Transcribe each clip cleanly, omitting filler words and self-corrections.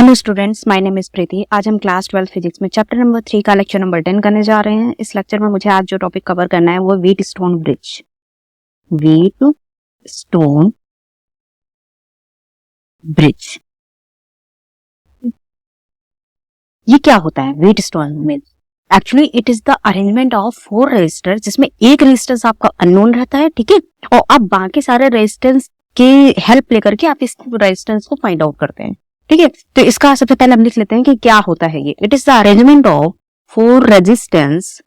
Hello students, my name is Preeti. आज हम class 12 physics में चैप्टर नंबर 3 का लेक्चर नंबर 10 करने जा रहे हैं। इस लेक्चर में मुझे आज जो टॉपिक कवर करना है वो व्हीटस्टोन ब्रिज। व्हीटस्टोन ब्रिज, ये क्या होता है? Wheatstone bridge actually it is the arrangement of 4 resistors, जिसमें एक रेजिस्टेंस आपका अननोन रहता है, ठीक है, और आप बाकी सारे रेजिस्टेंस के हेल्प लेकर के आप इस रेजिस्टेंस को फाइंड आउट करते हैं, ठीक है। तो इसका सबसे पहले हम लिख लेते हैं कि क्या होता है ये। It is the arrangement of 4 resistance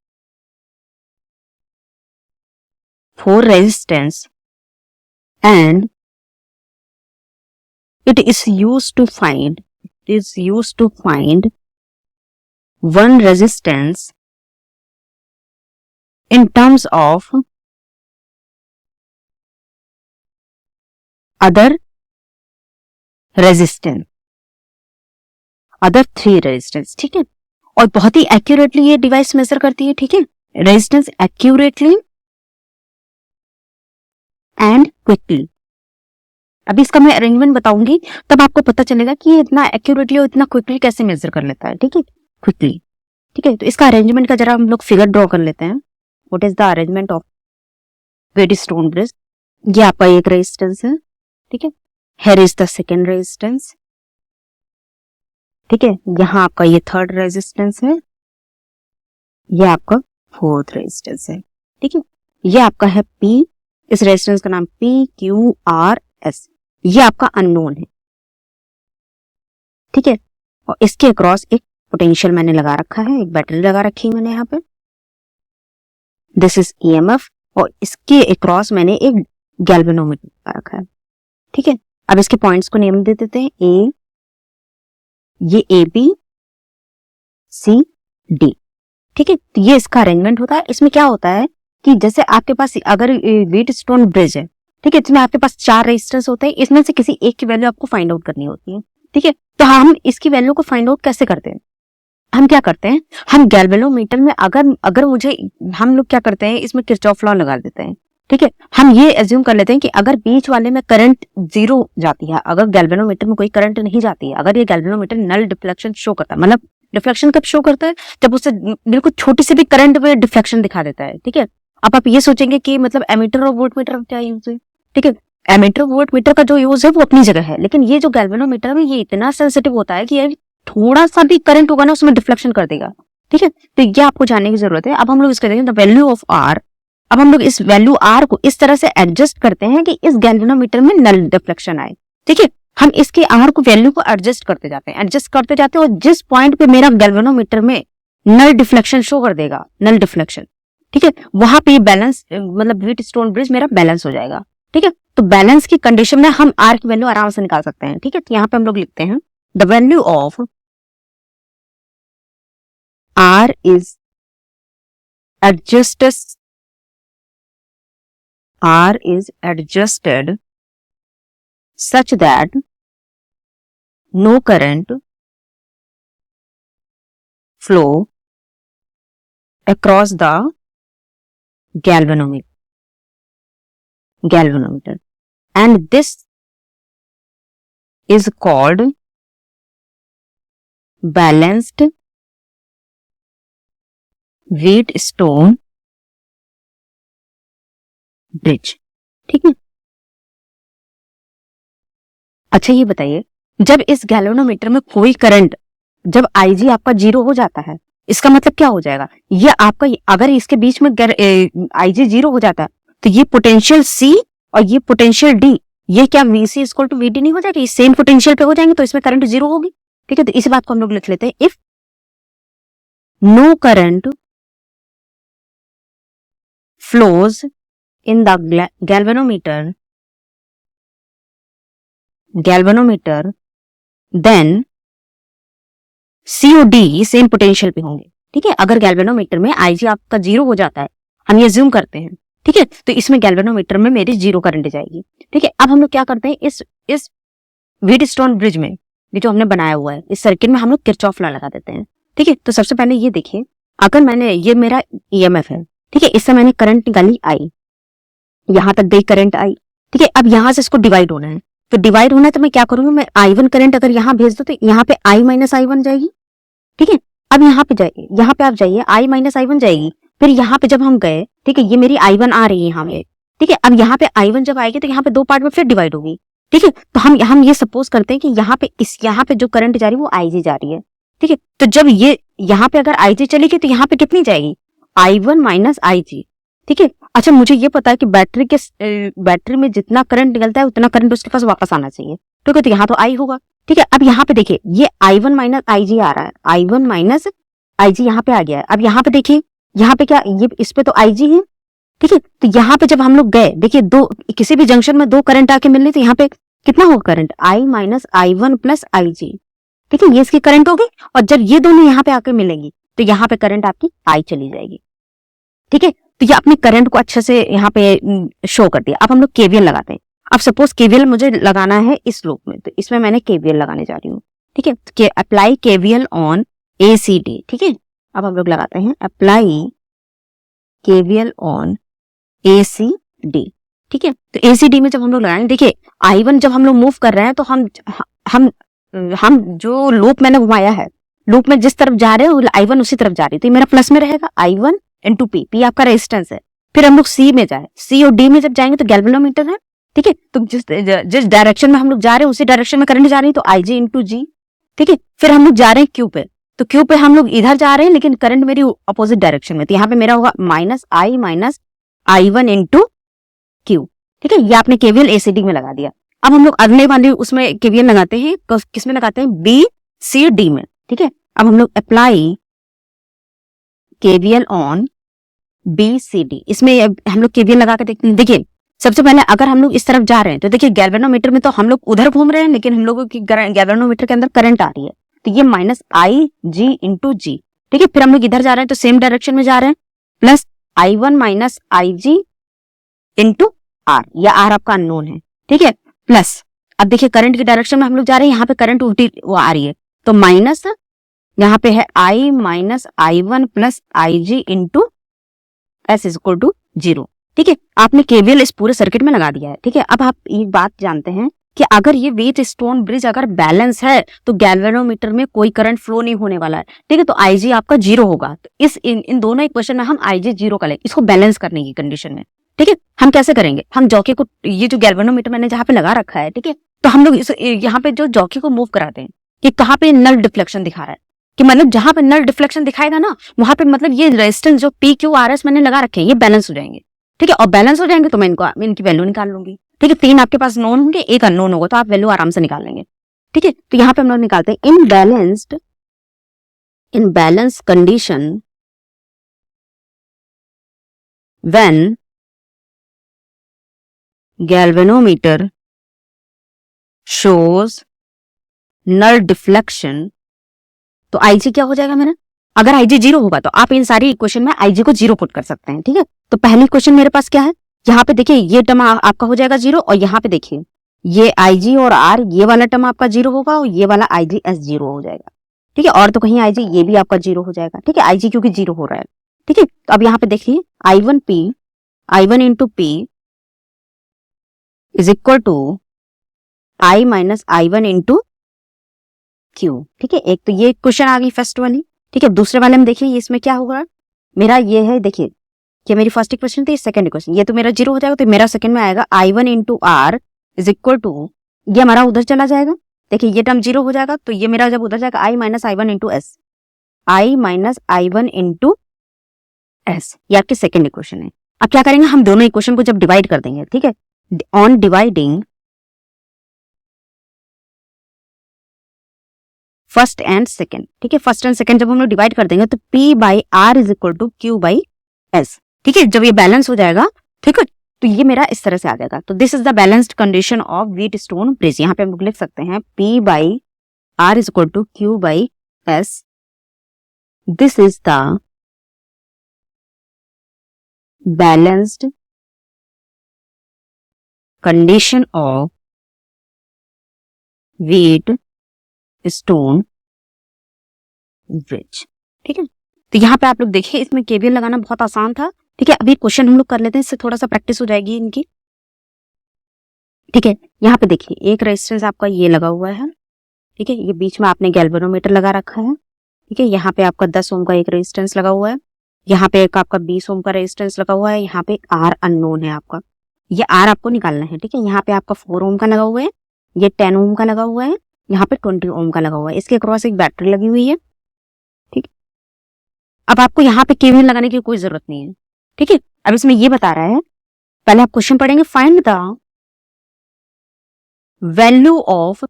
and it is used to find one resistance in terms of other 3 resistance, ठीक है। और बहुत ही एक्यूरेटली ये डिवाइस मेजर करती है, ठीक है, रेजिस्टेंस एक्यूरेटली एंड क्विकली। अभी इसका मैं अरेंजमेंट बताऊंगी, तब आपको पता चलेगा कि ये इतना एक्यूरेटली और इतना क्विकली कैसे मेजर कर लेता है, ठीक है, क्विकली, ठीक है। तो इसका अरेंजमेंट का जरा हम लोग फिगर ड्रॉ कर लेते हैं। What is the arrangement of Wheatstone bridge? ये आपका एक रेजिस्टेंस है, ठीक है, here is the second resistance, ठीक है, यहाँ आपका ये थर्ड रेजिस्टेंस है, ये आपका फोर्थ रेजिस्टेंस है, ठीक है। ये आपका है P, इस रेजिस्टेंस का नाम PQRS, ये आपका अननोन है, ठीक है। और इसके अक्रॉस एक पोटेंशियल मैंने लगा रखा है, एक बैटरी लगा रखी है मैंने यहाँ पे, दिस इज EMF, और इसके अक्रॉस मैंने एक गैल्वेनोमीटर लगा रखा है, ठीक है। अब इसके पॉइंट्स को नेम दे देते हैं। A, ये AB, C, D, ठीक है। तो ये इसका अरेंजमेंट होता है। इसमें क्या होता है कि जैसे आपके पास अगर व्हीटस्टोन ब्रिज है, ठीक है, इसमें आपके पास 4 रेजिस्टेंस होते हैं, इसमें से किसी एक की वैल्यू आपको फाइंड आउट करनी होती है, ठीक है। तो हम इसकी वैल्यू को फाइंड आउट कैसे करते हैं? हम क्या करते हैं, हम गैल्वेनोमीटर में अगर मुझे, हम लोग क्या करते हैं, इसमें किरचॉफ लॉ लगा देते हैं, ठीक है। हम ये एज्यूम कर लेते हैं कि अगर बीच वाले में करंट 0 जाती है, अगर गैल्वेनोमीटर में कोई करंट नहीं जाती है, अगर ये गैल्वेनोमीटर नल डिफ्लेक्शन शो करता है, मतलब डिफ्लेक्शन कब शो करता है? जब उससे बिल्कुल छोटी सी भी करंट में डिफ्लेक्शन दिखा देता है, ठीक है। अब आप ये सोचेंगे कि मतलब एमीटर और वोल्टमीटर क्या यूज है, ठीक है। एमीटर वोल्टमीटर का जो यूज है वो अपनी जगह है, लेकिन ये जो गैल्वेनोमीटर है ये इतना सेंसिटिव होता है कि ये थोड़ा सा भी करंट होगा ना उसमें डिफ्लेक्शन कर देगा, ठीक है। तो ये आपको जानने की जरूरत है। अब हम लोग इसको देखेंगे द वैल्यू ऑफ R। अब हम लोग इस वैल्यू R को इस तरह से एडजस्ट करते हैं कि इस गैल्वेनोमीटर में नल डिफ्लेक्शन आए, ठीक है। हम इसके R को वैल्यू को एडजस्ट करते जाते हैं, और जिस पॉइंट पे मेरा गैल्वेनोमीटर में नल डिफ्लेक्शन शो कर देगा, नल डिफ्लेक्शन, ठीक है, वहां पे बैलेंस, मतलब व्हीटस्टोन ब्रिज मेरा बैलेंस हो जाएगा, ठीक है। तो बैलेंस की कंडीशन में हम R की वैल्यू आराम से निकाल सकते हैं, ठीक है। तो यहाँ पे हम लोग लिखते हैं the value of R is adjusted such that no current flow across the galvanometer, and this is called balanced Wheatstone bridge, ठीक है। अच्छा ये बताइए, जब इस गैल्वेनोमीटर में कोई करंट, जब IG आपका 0 हो जाता है, इसका मतलब क्या हो जाएगा? ये आपका, अगर इसके बीच में IG 0 हो जाता है तो ये पोटेंशियल C और ये पोटेंशियल D, ये क्या VC इक्वल टू VD नहीं हो जाएगा? ये सेम पोटेंशियल पे हो जाएंगे, तो इसमें करंट 0 होगी, ठीक है। तो इस बात को हम लोग लिख लेते हैं, if no current flows in the galvanometer, then C और D सेम पोटेंशियल पे होंगे, ठीक है। अगर गैल्वेनोमीटर में IG आपका 0 हो जाता है, हम ये ज्यूम करते हैं, ठीक है, तो इसमें गैल्वेनोमीटर में मेरी 0 करंट जाएगी, ठीक है। अब हम लोग क्या करते हैं, इस व्हीटस्टोन ब्रिज में ये जो हमने बनाया हुआ है, इस सर्किट में हम लोग किरचॉफ लॉ लगा देते हैं, ठीक है। तो सबसे पहले ये देखिए, अगर मैंने, ये मेरा EMF है, ठीक है, इससे मैंने करंट निकाली I, यहां तक गई करंट आई, ठीक है। अब यहां से इसको डिवाइड होना है, तो डिवाइड होना है तो मैं क्या करूंगी, मैं I1 करंट अगर यहाँ भेज दो तो यहाँ पे I माइनस I1 जाएगी। ठीक है, अब यहाँ पे जाइए, यहाँ पे आप जाइए, I माइनस I1 जाएगी। फिर यहाँ पे जब हम गए, ठीक है, ये मेरी I1 आ रही है यहाँ पे। ठीक है, अब यहाँ पे I1 जब आएगी तो यहाँ पे दो पार्ट में फिर डिवाइड होगी। ठीक है, तो हम ये सपोज करते हैं कि यहाँ पे जो करंट जा रही है वो IG जा रही है। ठीक है, तो जब ये यहाँ पे अगर IG चलेगी तो यहाँ पे कितनी जाएगी, I1 माइनस IG। ठीक है, अच्छा मुझे ये पता है कि बैटरी में जितना करंट निकलता है उतना करंट उसके पास वापस आना चाहिए। ठीक है, तो यहाँ तो I होगा। ठीक है, अब यहाँ पे देखिए ये I1 माइनस IG आ रहा है, I1 माइनस IG यहाँ पे आ गया है। अब यहाँ पे देखिए, यहाँ पे क्या, ये इस पे तो IG है। ठीक है, तो यहाँ पे जब हम लोग गए, देखिए दो किसी भी जंक्शन में दो करंट आके मिलने, तो यहाँ पे कितना होगा current, I minus I1 plus IG। ठीक है, ये इसकी करंट होगी, और जब ये दोनों यहाँ पे आके मिलेंगी तो यहाँ पे करंट आपकी I चली जाएगी। ठीक है, तो ये अपने करंट को अच्छे से यहाँ पे शो कर दिया। अब हम लोग KVL लगाते हैं। अब सपोज KVL मुझे लगाना है इस लूप में, तो इसमें मैंने KVL लगाने जा रही हूँ। ठीक है, तो अप्लाई KVL ऑन ACD। ठीक है, अब हम लोग लगाते हैं अप्लाई KVL ऑन ACD। ठीक है, तो ACD में जब हम लोग लगाएंगे, देखिए I1 जब हम लोग मूव कर रहे हैं तो हम जो लूप मैंने घुमाया है, लूप में जिस तरफ जा रहे हैं I1 उसी तरफ जा रही है, तो ये मेरा प्लस में रहेगा I1 इंटू P आपका रेजिस्टेंस है। फिर हम लोग C में जाए, C और D में जब जाएंगे तो गैल्वेनोमीटर है। ठीक है, तो जिस डायरेक्शन में हम लोग जा रहे हैं उसी डायरेक्शन में करंट जा रही है, तो IG इंटू G। ठीक है, फिर हम लोग जा रहे हैं Q पे, तो Q पे हम लोग इधर जा रहे हैं लेकिन करंट मेरी अपोजिट डायरेक्शन में, तो यहाँ पे मेरा होगा minus I minus I1 into Q। ठीक है, ये आपने KVL ACD में लगा दिया। अब हम लोग अगले वाले उसमें KVL लगाते हैं, किसमें लगाते हैं, BCD में। ठीक है, अब हम लोग अप्लाई KVL ऑन BCD, इसमें हम लोग KVL लगा के देखते हैं। देखिए सबसे पहले अगर हम लोग इस तरफ जा रहे हैं तो देखिए गैल्वेनोमीटर में तो हम लोग उधर घूम रहे हैं, लेकिन हम लोगों की गैल्वेनोमीटर के अंदर करंट आ रही है, तो ये माइनस IG इंटू G। ठीक है, फिर हम लोग इधर जा रहे हैं तो सेम डायरेक्शन में जा रहे हैं, plus I1 minus IG into R, या R आपका अननोन है। ठीक है, प्लस अब देखिए करंट की डायरेक्शन में हम लोग जा रहे हैं, यहाँ पे करंट उल्टी वो आ रही है, तो माइनस यहाँ पे है I minus I1 plus IG into S is equal to 0। ठीक है, आपने KVL इस पूरे सर्किट में लगा दिया है। ठीक है, अब आप एक बात जानते हैं कि अगर ये व्हीटस्टोन ब्रिज अगर बैलेंस है तो गैल्वेनोमीटर में कोई करंट फ्लो नहीं होने वाला है। ठीक है, तो IG आपका 0 होगा। तो इन दोनों इक्वेशन में हम IG 0 का लें, इसको बैलेंस करने की कंडीशन में। ठीक है, हम कैसे करेंगे, हम जॉकी को, ये जो गैल्वेनोमीटर मैंने जहाँ पे लगा रखा है, ठीक है, तो हम लोग यहाँ पे जो जॉकी को मूव कराते हैं कि कहाँ पे नल डिफ्लेक्शन दिखा रहा है, कि मतलब जहां पे नल डिफ्लेक्शन दिखाएगा ना वहां पे मतलब ये रेजिस्टेंस जो PQRS मैंने लगा रखे हैं ये बैलेंस हो जाएंगे। ठीक है, और बैलेंस हो जाएंगे तो मैं इनकी वैल्यू निकाल लूंगी। ठीक है, 3 आपके पास नोन होंगे, एक अननोन होगा, तो आप वैल्यू आराम से निकाल लेंगे। ठीक है, तो यहाँ पे हम लोग निकालते हैं in balance condition when galvanometer shows null deflection, तो IG क्या हो जाएगा मेरा, अगर IG 0 होगा तो आप इन सारी इक्वेशन में IG को 0 पुट कर सकते हैं। ठीक है, तो पहली इक्वेशन मेरे पास क्या है, यहाँ पे देखिए ये टर्म आपका हो जाएगा 0, और यहाँ पे देखिए ये IG और R, ये वाला टर्म आपका 0 होगा, और ये वाला IGS 0 हो जाएगा। ठीक है, और तो कहीं IG ये भी आपका 0 हो जाएगा। ठीक है, IG क्योंकि 0 हो रहा है। ठीक है, तो अब यहाँ पे देखिए I1 into P is equal to I minus I1 into Q। ठीक है, एक तो ये क्वेश्चन आ गई फर्स्ट वाली। ठीक है, दूसरे वाले में देखिए इसमें क्या होगा, मेरा ये है, देखिए कि मेरी फर्स्ट इक्वेशन थी, सेकंड इक्वेशन, ये तो मेरा 0 हो जाएगा, तो मेरा सेकंड में आएगा I1 into R is equal to, ये हमारा उधर चला जाएगा। देखिए ये टर्म 0 हो जाएगा, तो ये मेरा जब उधर जाएगा I minus I1 into S, I minus I1 into S, ये आपकी सेकंड इक्वेशन है। अब क्या करेंगे, हम दोनों इक्वेशन को जब डिवाइड कर देंगे, ठीक है, on dividing first and second. ठीक है, फर्स्ट एंड सेकंड जब हम लोग डिवाइड कर देंगे तो P by R is equal to Q by S। ठीक है, जब ये बैलेंस हो जाएगा, ठीक है, तो ये मेरा इस तरह से आ जाएगा। तो this is the balanced condition of Wheatstone bridge. यहाँ पे हम लोग लिख सकते हैं P by R is equal to Q by S। This is the balanced condition of Wheatstone bridge. ठीक है, तो यहाँ पे आप लोग देखिए इसमें KVL लगाना बहुत आसान था। ठीक है, अभी क्वेश्चन हम लोग कर लेते हैं, इससे थोड़ा सा प्रैक्टिस हो जाएगी इनकी। ठीक है, यहाँ पे देखिए एक रेजिस्टेंस आपका ये लगा हुआ है, ठीक है, ये बीच में आपने गैल्वेनोमीटर लगा रखा है, ठीक है, यहाँ पे आपका 10 ओम का एक रेजिस्टेंस लगा हुआ है, यहाँ पे एक आपका 20 ओम का रेजिस्टेंस लगा हुआ है, यहाँ पे आर अननोन है आपका, ये आर आपको निकालना है, ठीक है, यहाँ पे आपका 4 ओम का लगा हुआ है, ये 10 ओम का लगा हुआ है, यहाँ पे 20 ओम का लगा हुआ है, इसके अक्रॉस एक बैटरी लगी हुई है, ठीक। अब आपको यहाँ पे केवीएल लगाने की कोई जरूरत नहीं है, ठीक है। अब इसमें ये बता रहा है, पहले आप क्वेश्चन पढ़ेंगे, find the value of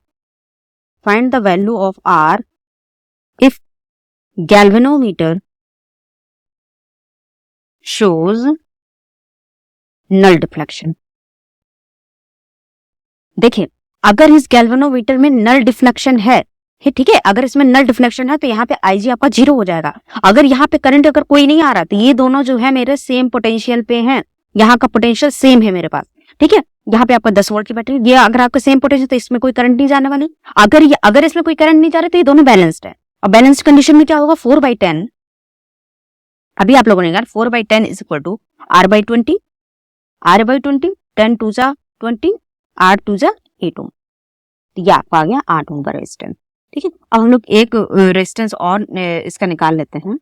R if galvanometer shows null deflection। देखिए, अगर इस गैल्वेनोमीटर में नल डिफ्लेक्शन है, ठीक है, अगर इसमें नल डिफ्लेक्शन है तो यहाँ पे IG आपका 0 हो जाएगा। अगर यहाँ पे करंट अगर कोई नहीं आ रहा तो ये दोनों जो है मेरे सेम पोटेंशियल पे हैं, यहाँ का पोटेंशियल सेम है मेरे पास, ठीक है। यहाँ पे आपका 10 वोल्ट की बैटरी, ये अगर आपका सेम पोटेंशियल तो इसमें कोई करंट नहीं जाने वाली। अगर इसमें कोई करंट नहीं जा रहा तो ये दोनों बैलेंस्ड है, और बैलेंस्ड कंडीशन में क्या होगा, 4/10, अभी आप लोगों ने कहा 4/10 is equal to R/20, R/20, 10 2 जा 20, R 2 जा 8 ओम, तो ये आपका आ गया 8 ओम का रेजिस्टेंस, ठीक है। अब हम लोग एक रेजिस्टेंस और इसका निकाल लेते हैं,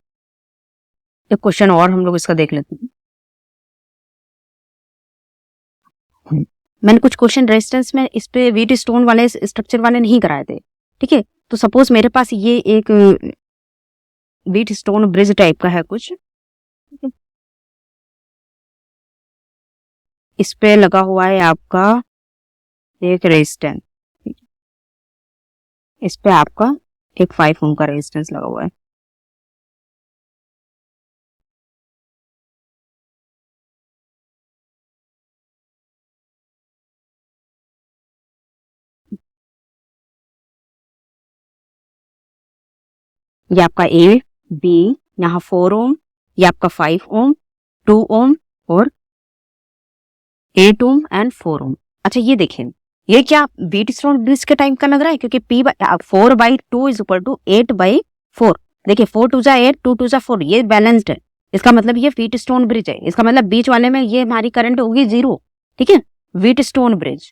एक क्वेश्चन और हम लोग इसका देख लेते हैं। मैंने कुछ क्वेश्चन रेजिस्टेंस में इस पे व्हीट स्टोन वाले स्ट्रक्चर वाले नहीं कराए थे, ठीक है। तो सपोज मेरे पास ये एक व्हीट स्टोन ब्रिज टाइप का है कुछ, इस पे लगा हुआ है आपका एक रेजिस्टेंस, इस पे आपका एक 5 ओम का रेजिस्टेंस लगा हुआ है, ये आपका A B, यहाँ 4 ओम, ये आपका 5 ओम, 2 ओम और 8 ओम एंड 4 ओम। अच्छा ये देखें, ये क्या व्हीट स्टोन ब्रिज के टाइम का लग रहा है, क्योंकि 4/2 इज इक्वल टू 8/4। देखिए 4 2 जा 8, 2 2 जा 4, ये बैलेंस्ड है, इसका मतलब ये व्हीट स्टोन ब्रिज है, इसका मतलब बीच वाले में ये हमारी करंट होगी 0, ठीक है, व्हीट स्टोन ब्रिज,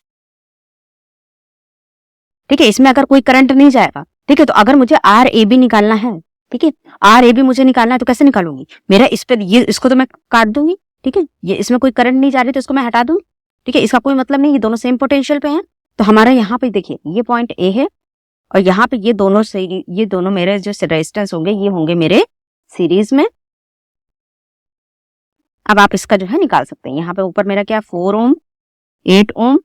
ठीक है, इसमें अगर कोई करंट नहीं जाएगा, ठीक है। तो अगर मुझे RAB निकालना है, ठीक है, RAB मुझे निकालना है तो कैसे निकालूंगी, मेरा इस पे ये इसको तो मैं काट दूंगी, ठीक है, ये इसमें कोई करंट नहीं जा रही तो इसको मैं हटा दूंगी, ठीक है, इसका कोई मतलब नहीं, ये दोनों सेम पोटेंशियल पे हैं। तो हमारा यहाँ पे देखिए ये पॉइंट A है, और यहाँ पे ये दोनों मेरे जो रेजिस्टेंस होंगे ये होंगे मेरे सीरीज में। अब आप इसका जो है निकाल सकते हैं, यहाँ पे ऊपर मेरा क्या 4 ओम, 8 ओम,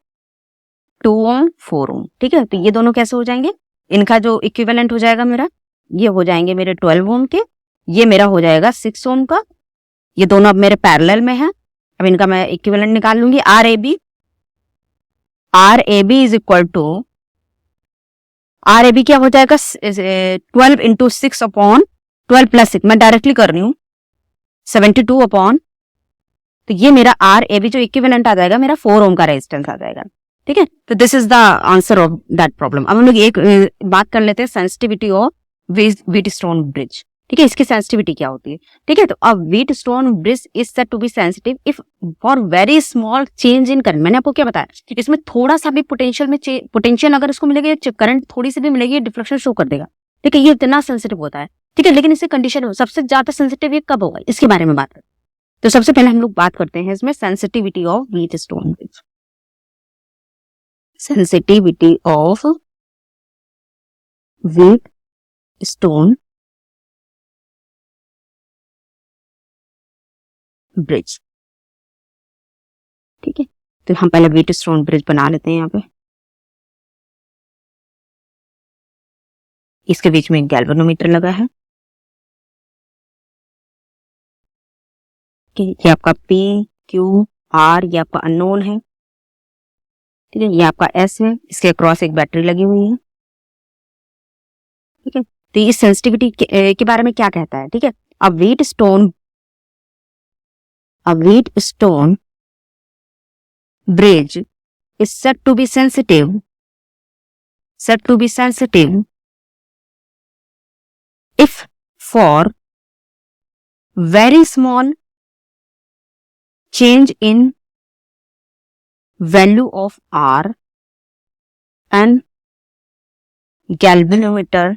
2 ओम, 4 ओम, ठीक है। तो ये दोनों कैसे हो जाएंगे, इनका जो इक्विवेलेंट हो जाएगा मेरा, ये हो जाएंगे मेरे 12 ओम के, ये मेरा हो जाएगा 6 ओम का, ये दोनों अब मेरे पैरेलल में हैं। अब इनका मैं इक्विवेलेंट निकाल लूंगी, RAB is equal to, RAB क्या हो जाएगा 12 इंटू 6 अपॉन 12 प्लस 6, मैं डायरेक्टली कर रही हूँ 72 अपॉन, तो ये मेरा RAB जो इक्विवेलेंट आ जाएगा मेरा 4 ओम का रेजिस्टेंस आ जाएगा, ठीक है। तो this is the answer of that problem. अब हम लोग एक बात कर लेते हैं sensitivity of wheat stone bridge, ठीक है, इसकी सेंसिटिविटी क्या होती है, ठीक है। तो अब Wheatstone bridge is said to be sensitive if for very small change in current. मैंने आपको क्या बताया, इसमें थोड़ा सा भी पोटेंशियल अगर इसको मिलेगी, करंट थोड़ी सी भी मिलेगी, डिफ्लेक्शन शो कर देगा, ठीक है, ये इतना सेंसिटिव होता है, ठीक है। लेकिन इससे कंडीशन हो, सबसे ज्यादा सेंसिटिव ये कब होगा, इसके बारे में बात करते हैं। तो सबसे पहले हम लोग बात करते हैं इसमें sensitivity of wheat stone bridge. Sensitivity of wheat stone bridge, ठीक है। तो हम पहले व्हीट स्टोन ब्रिज बना लेते हैं यहाँ पे, इसके बीच में गैल्वेनोमीटर लगा है, ये आपका P Q R, ये आपका अननोन है, ठीक है, ये आपका S है, इसके अक्रॉस एक बैटरी लगी हुई है, ठीक है। तो इस सेंसिटिविटी के बारे में क्या कहता है, ठीक है। A Wheatstone bridge is said to be sensitive if for very small change in value of R and galvanometer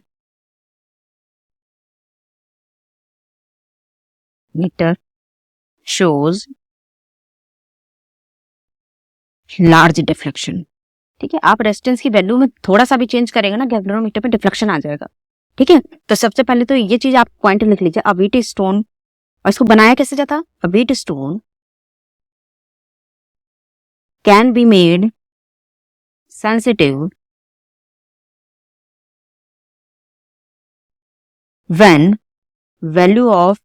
shows large deflection. ठीक है, आप रेजिस्टेंस की वैल्यू में थोड़ा सा भी चेंज करेंगे ना, गैल्वेनोमीटर पे डिफ्लेक्शन आ जाएगा। ठीक है, तो सबसे पहले तो ये चीज आप पॉइंट लिख लीजिए, अ व्हीट स्टोन, और इसको बनाया कैसे जाता, a Wheatstone can be made sensitive when value of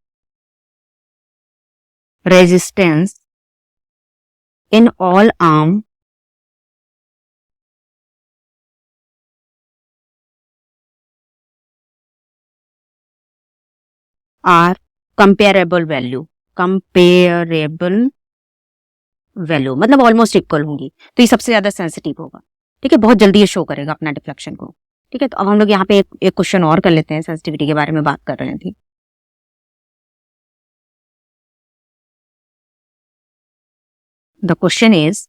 resistance in all arm are comparable value मतलब ऑलमोस्ट इक्वल होंगी, तो ये सबसे ज्यादा सेंसिटिव होगा। ठीक है, बहुत जल्दी ये शो करेगा अपना डिफ्लेक्शन को। ठीक है, तो अब हम लोग यहाँ पे एक क्वेश्चन और कर लेते हैं, सेंसिटिविटी के बारे में बात कर रहे थे। द क्वेश्चन इज,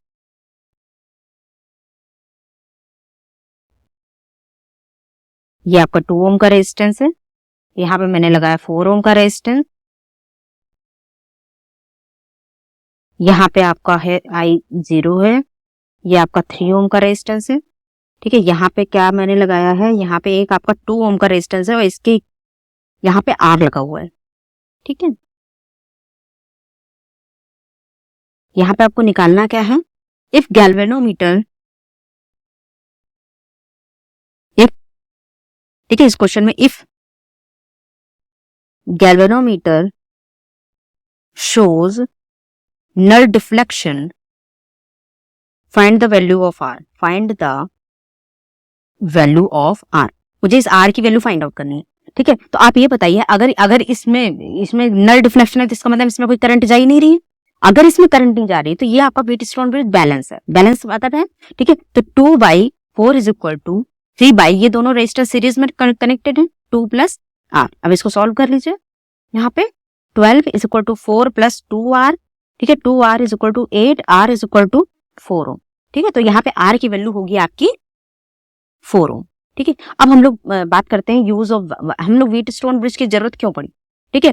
ये आपका 2 ओम का रेजिस्टेंस है, यहाँ पे मैंने लगाया 4 ओम का रेजिस्टेंस, यहाँ पे आपका है I0 है, ये आपका 3 ओम का रेजिस्टेंस है। ठीक है, यहाँ पे क्या मैंने लगाया है, यहाँ पे एक आपका 2 ओम का रेजिस्टेंस है और इसके यहाँ पे R लगा हुआ है। ठीक है, यहाँ पे आपको निकालना क्या है, इफ गैल्वेनोमीटर, ठीक है, इस क्वेश्चन में if galvanometer shows null deflection, find the value of R, find the value of R, मुझे इस R की वैल्यू फाइंड आउट करनी है। ठीक है, तो आप ये बताइए, अगर इसमें नल डिफ्लेक्शन है तो इसका मतलब इसमें कोई करंट जा ही नहीं रही है। अगर इसमें करंट नहीं जा रही तो ये आपका व्हीटस्टोन ब्रिज बैलेंस है, बैलेंस आता है। ठीक है, तो 2/4 इज इक्वल टू 3/, ये दोनों रेजिस्टर सीरीज में कनेक्टेड है, 2 + R। अब इसको सॉल्व कर लीजिए, यहाँ पे 12 इज इक्वल टू 4 + 2R। ठीक है, 2R is equal to 8, R is equal to 4 ohm. ठीक है, तो यहाँ पे R की वैल्यू होगी आपकी 4 ओम। ठीक है, अब हम लोग बात करते हैं यूज ऑफ, हम लोग व्हीटस्टोन ब्रिज की जरूरत क्यों पड़ी। ठीक है,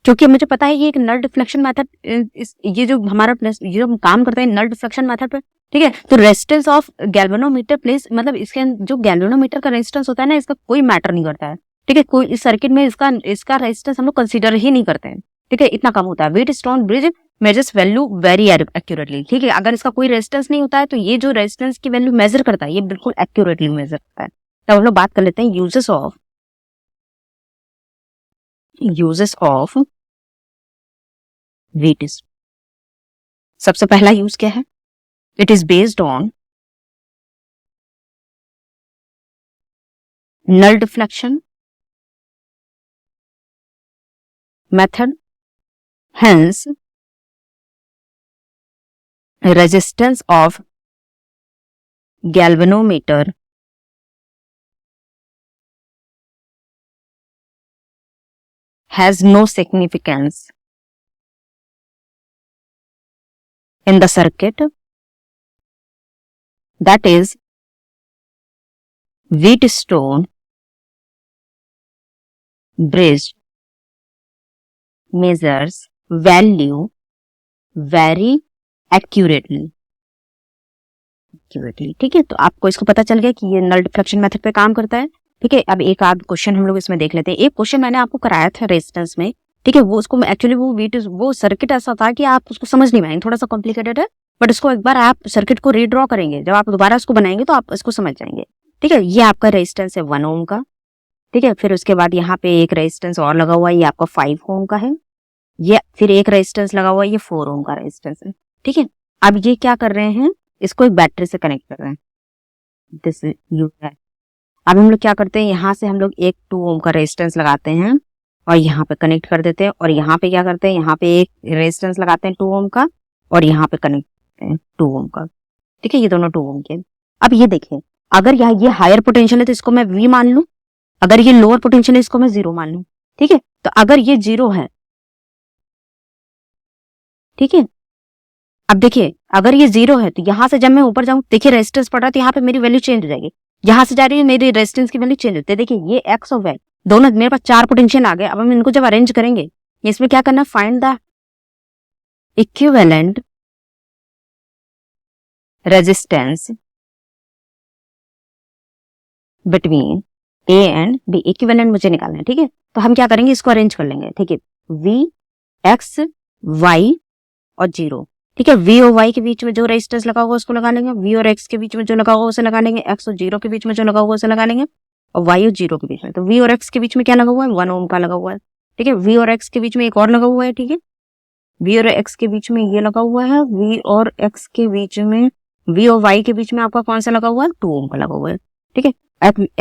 क्योंकि मुझे पता है ये एक नल डिफ्लेक्शन मेथड, ये जो हमारा ये जो हम काम करते हैं नल डिफ्लेक्शन मेथड पे। ठीक है, तो रेजिस्टेंस ऑफ गैल्वेनोमीटर प्लेस, मतलब इसके जो गैल्वेनोमीटर का रेजिस्टेंस होता है ना, इसका कोई मैटर नहीं करता है। ठीक है, कोई इस सर्किट में इसका रेजिस्टेंस हम लोग कंसीडर ही नहीं करते हैं। ठीक है, इतना कम होता है। Wheatstone bridge measures value very accurately. ठीक है, अगर इसका कोई रेजिस्टेंस नहीं होता है तो ये जो रेजिस्टेंस की वैल्यू मेजर करता है ये बिल्कुल एक्यूरेटली मेजर करता है। तो हम लोग बात कर लेते हैं यूजेस ऑफ व्हीटस्टोन। सबसे पहला यूज क्या है, it is based on null deflection method, hence resistance of galvanometer has no significance in the circuit, that is Wheatstone bridge measures value very accurately। ठीक है, तो आपको इसको पता चल गया कि ये नल डिफ्लेक्शन मेथड पे काम करता है। ठीक है, अब एक आध क्वेश्चन हम लोग इसमें देख लेते हैं। एक क्वेश्चन मैंने आपको कराया था रेजिस्टेंस में। ठीक है, वो उसको एक्चुअली वो सर्किट ऐसा था कि आप उसको समझ नहीं पाएंगे, थोड़ा सा कॉम्प्लिकेटेड है, बट उसको एक बार आप सर्किट को रीड्रॉ करेंगे, जब आप दोबारा उसको बनाएंगे तो आप इसको समझ जाएंगे। ठीक है, ये आपका रेजिस्टेंस है 1 ओम का। ठीक है, फिर उसके बाद यहाँ पे एक रेजिस्टेंस और लगा हुआ है, ये आपका 5 ओम का है। ये फिर एक रेजिस्टेंस लगा हुआ है, ये 4 ओम का रेजिस्टेंस है। ठीक है, अब ये क्या कर रहे हैं, इसको एक बैटरी से कनेक्ट कर रहे हैं, दिस यू है। अब हम लोग क्या करते हैं, यहाँ से हम लोग एक 2 ओम का रेजिस्टेंस लगाते हैं और यहाँ पे कनेक्ट कर देते हैं, और यहाँ पे क्या करते हैं, यहाँ पे एक रेजिस्टेंस लगाते हैं 2 ओम का और यहाँ पे कनेक्ट करते हैं 2 ओम का। ठीक है, ये दोनों 2 ओम के। अब ये देखिए, अगर यहाँ ये हायर पोटेंशियल है तो इसको मैं V मान लूं, अगर ये लोअर पोटेंशियल है इसको मैं 0 मान लूं। ठीक है, तो अगर ये 0 है, ठीक है, अब देखिए अगर ये 0 है तो यहाँ से जब मैं ऊपर जाऊं, देखिए रेजिस्टेंस पड़ रहा है तो यहाँ पे मेरी वैल्यू चेंज हो जाएगी, यहाँ से जा रही है मेरी रेजिस्टेंस की वैल्यू चेंज होती है। देखिए ये एक्स और वाई दोनों, मेरे पास 4 पोटेंशियल आ गए। अब हम इनको जब अरेंज करेंगे, इसमें क्या करना है, find the equivalent resistance between A and B, equivalent मुझे निकालना है। ठीक है, तो हम क्या करेंगे, इसको अरेंज कर लेंगे। ठीक है, वी एक्स वाई और 0। ठीक है, वी और वाई के बीच में जो रेजिस्टेंस लगा हुआ उसको लगा लेंगे, वी और एक्स के बीच में जो लगा हुआ उसे लगा लेंगे, एक्स और 0 के बीच में जो लगा हुआ उसे लगा लेंगे, और वाई और 0 के बीच में। तो वी और एक्स के बीच में क्या लगा हुआ है, 1 ओम का लगा हुआ है। ठीक है, वी और एक्स के बीच में एक और लगा हुआ है। ठीक है, वी और एक्स के बीच में ये लगा हुआ है, वी और एक्स के बीच में, वी और वाई के बीच में आपका कौन सा लगा हुआ है, 2 ओम का लगा हुआ है। ठीक है,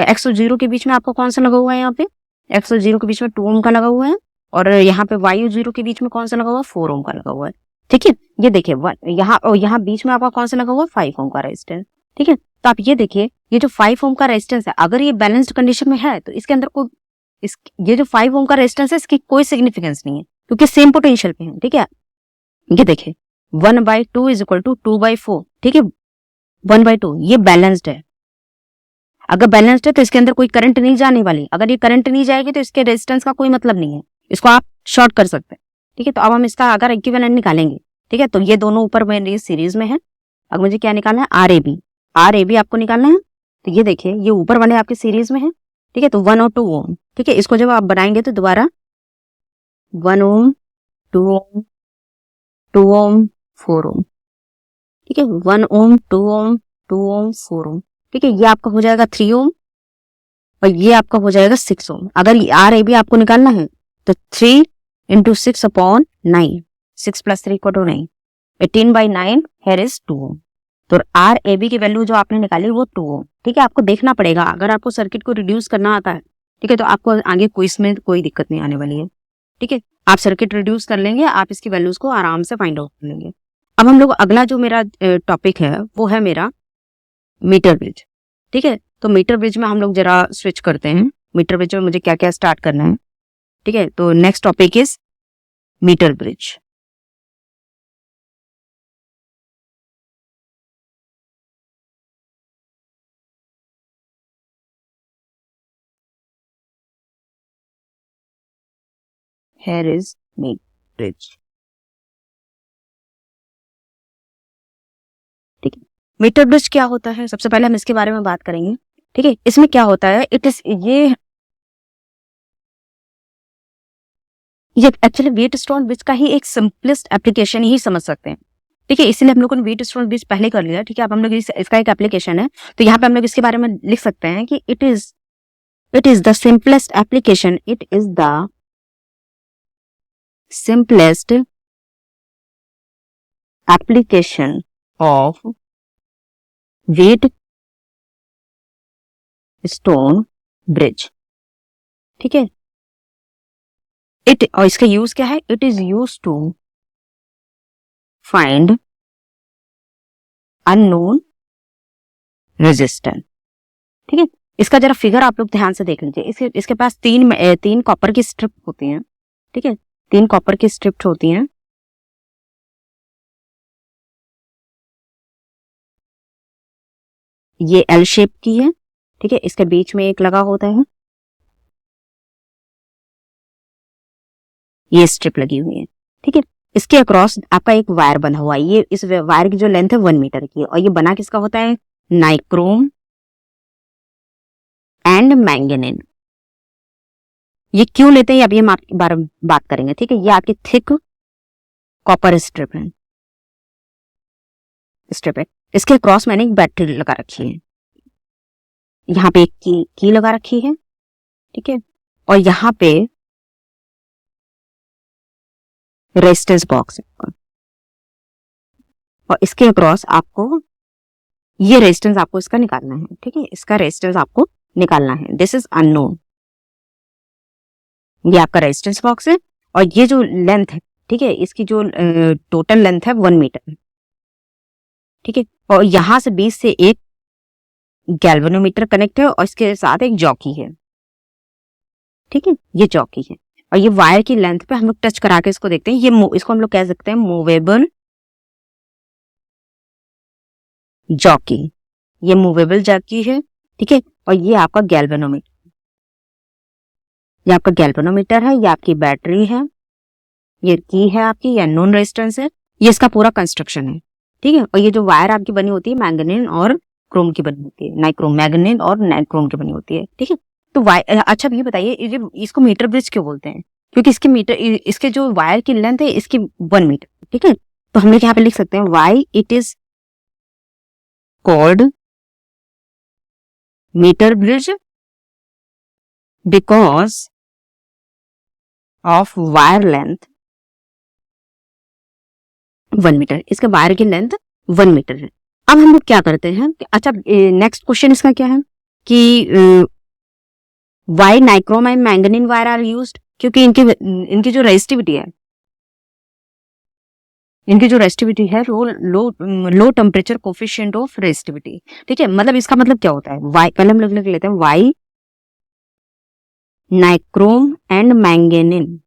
एक्स और 0 के बीच में आपको कौन सा लगा हुआ है, यहाँ पे एक्स और 0 के बीच में 2 ओम का लगा हुआ है, और यहाँ पे वाई और 0 के बीच में कौन सा लगा हुआ है, 4 ओम का लगा हुआ है। ठीक है, ये देखिए यहाँ बीच में आपका कौन सा लगा हुआ है, 5 ओम का रेजिस्टेंस। ठीक है, तो आप ये देखिए, ये जो 5 ओम का रेजिस्टेंस है, अगर ये बैलेंस्ड कंडीशन में है तो इसके अंदर कोई ये जो 5 ओम का रेजिस्टेंस है इसकी कोई सिग्निफिकेंस नहीं है, क्योंकि सेम पोटेंशियल पे है। ठीक है, ये देखिए 1/2 इज इक्वल टू 2/4। ठीक है, 1/2 ये बैलेंस्ड है। अगर बैलेंस्ड है तो इसके अंदर कोई करंट नहीं जाने वाली, अगर ये करंट नहीं जाएगी तो इसके रेजिस्टेंस का कोई मतलब नहीं है, इसको आप शॉर्ट कर सकते हैं। ठीक है, तो अब हम इसका अगर इक्विवेलेंट निकालेंगे, ठीक है, तो ये दोनों ऊपर मेरी सीरीज में है। अब मुझे क्या निकालना है, आर ए बी आपको निकालना है। तो ये देखिए ये ऊपर वाले आपके सीरीज में है। ठीक है, तो 1 और 2 ओम। ठीक है, इसको जब आप बनाएंगे तो दोबारा 1 ओम 2 ओम 2 ओम 4 ओम। ठीक है, 1 ओम 2 ओम 2 ओम 4 ओम। ठीक है, ये आपका हो जाएगा 3 ओम और ये आपका हो जाएगा 6 ओम। अगर आर ए बी आपको निकालना है तो 3 × 6/9, 6 + 3 = 9, 18/9 here is 2 ओम। तो आर ए बी की वैल्यू जो आपने निकाली वो 2 ओम। ठीक है, आपको देखना पड़ेगा, अगर आपको सर्किट को रिड्यूस करना आता है, ठीक है, तो आपको आगे क्विज में कोई दिक्कत नहीं आने वाली है। ठीक है, आप सर्किट रिड्यूस कर लेंगे, आप इसकी वैल्यूज को आराम से फाइंड आउट कर लेंगे। अब हम लोग अगला जो मेरा टॉपिक है वो है मेरा मीटर ब्रिज। ठीक है, तो मीटर ब्रिज में हम लोग जरा स्विच करते हैं, मीटर ब्रिज में मुझे क्या क्या स्टार्ट करना है। ठीक है, तो next topic is metre bridge. Here is meter bridge। ठीक है, मीटर ब्रिज क्या होता है, सबसे पहले हम इसके बारे में बात करेंगे। ठीक है, इसमें क्या होता है, ये एक्चुअली व्हीटस्टोन ब्रिज का ही एक सिंपलेस्ट एप्लीकेशन ही समझ सकते हैं। ठीक है, इसीलिए हम लोगों ने व्हीटस्टोन ब्रिज पहले कर लिया। ठीक है, अब हम लोग इसका एक एप्लीकेशन है, तो यहाँ पे हम लोग इसके बारे में लिख सकते हैं कि it is the simplest application, it is the simplest application of Wheatstone bridge। ठीक है, और इसका यूज क्या है, it is use to find unknown resistance. ठीक है, इसका जरा फिगर आप लोग ध्यान से देख लीजिए। इसके पास तीन कॉपर की स्ट्रिप होती हैं। ठीक है, 3 कॉपर की स्ट्रिप होती हैं। ये एल शेप की है। ठीक है, इसके बीच में एक लगा होता है, ये स्ट्रिप लगी हुई है। ठीक है, इसके अक्रॉस आपका एक वायर बना हुआ है, ये इस वायर की जो लेंथ है 1 मीटर की है, और ये बना किसका होता है, नाइक्रोम एंड मैंगनीज। ये क्यों लेते हैं अभी हम आपके बारे में बात करेंगे। ठीक है, ये आपकी थिक कॉपर स्ट्रिप है, इसके क्रॉस मैंने एक बैटरी लगा रखी है, यहाँ पे एक की लगा रखी है। ठीक है, और यहाँ पे रेजिस्टेंस बॉक्स है, और इसके अक्रॉस आपको ये रेजिस्टेंस आपको इसका निकालना है। ठीक है, इसका रेजिस्टेंस आपको निकालना है, दिस इज अननोन। ये आपका रेजिस्टेंस बॉक्स है, और ये जो लेंथ है, ठीक है, इसकी जो टोटल लेंथ है 1 मीटर। ठीक है, और यहां से बीच से एक गैल्वेनोमीटर कनेक्ट है, और इसके साथ एक जॉकी है। ठीक है, ये जॉकी है, और ये वायर की लेंथ पे हम लोग टच करा के इसको देखते हैं। इसको हम लोग कह सकते हैं मूवेबल जॉकी, ये मूवेबल जॉकी है, ठीक है। और ये आपका गैल्वेनोमीटर, ये आपका गैल्वेनोमीटर है, ये आपकी बैटरी है, ये की है आपकी, ये नॉन रेजिस्टेंस है, ये इसका पूरा कंस्ट्रक्शन है, ठीक है। और ये जो वायर आपकी बनी होती है मैंगनीन और क्रोम की बनी होती है, नाइक्रोम, मैंगनीन और नाइक्रोम की बनी होती है, ठीक है। तो अच्छा ये बताइए, इसको मीटर ब्रिज क्यों बोलते हैं? क्योंकि इसके जो वायर की लेंथ है इसकी 1 मीटर, ठीक है। तो हम लोग यहाँ पे लिख सकते हैं why it is called metre bridge because of wire length 1 metre, इसके वायर की लेंथ 1 मीटर है। अब हम लोग क्या करते हैं, अच्छा नेक्स्ट क्वेश्चन इसका क्या है कि why nichrome and manganin wire are used, क्योंकि इनकी जो रेजिस्टिविटी है, low temperature coefficient of resistivity, ठीक है। मतलब इसका मतलब क्या होता है, वाई, पहले हम लोग लिख लेते हैं why nichrome and manganin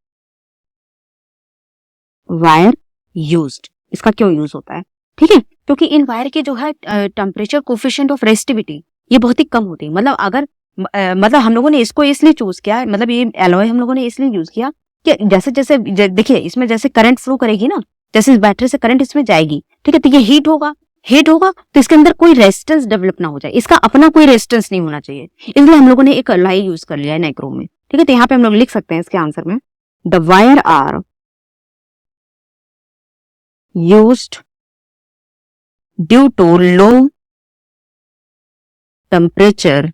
wire used, इसका क्यों यूज होता है, ठीक है। क्योंकि इन वायर के जो है टेम्परेचर कोफिशिएंट ऑफ रेजिस्टिविटी ये बहुत ही कम होती है। मतलब अगर मतलब हम लोगों ने इसको इसलिए चूज किया, मतलब ये एलॉय हम लोगों ने इसलिए यूज किया कि जैसे जैसे देखिए इसमें जैसे करंट फ्लो करेगी ना, जैसे इस बैटरी से करंट इसमें जाएगी, ठीक है, तो ये हीट होगा तो इसके अंदर कोई रेजिस्टेंस डेवलप ना हो जाए, इसका अपना कोई रेजिस्टेंस नहीं होना चाहिए, इसलिए हम लोगों ने एक एलॉय यूज कर लिया है नाइक्रोम में, ठीक है। तो यहाँ पे हम लोग लिख सकते हैं इसके आंसर में the wire are used due to low temperature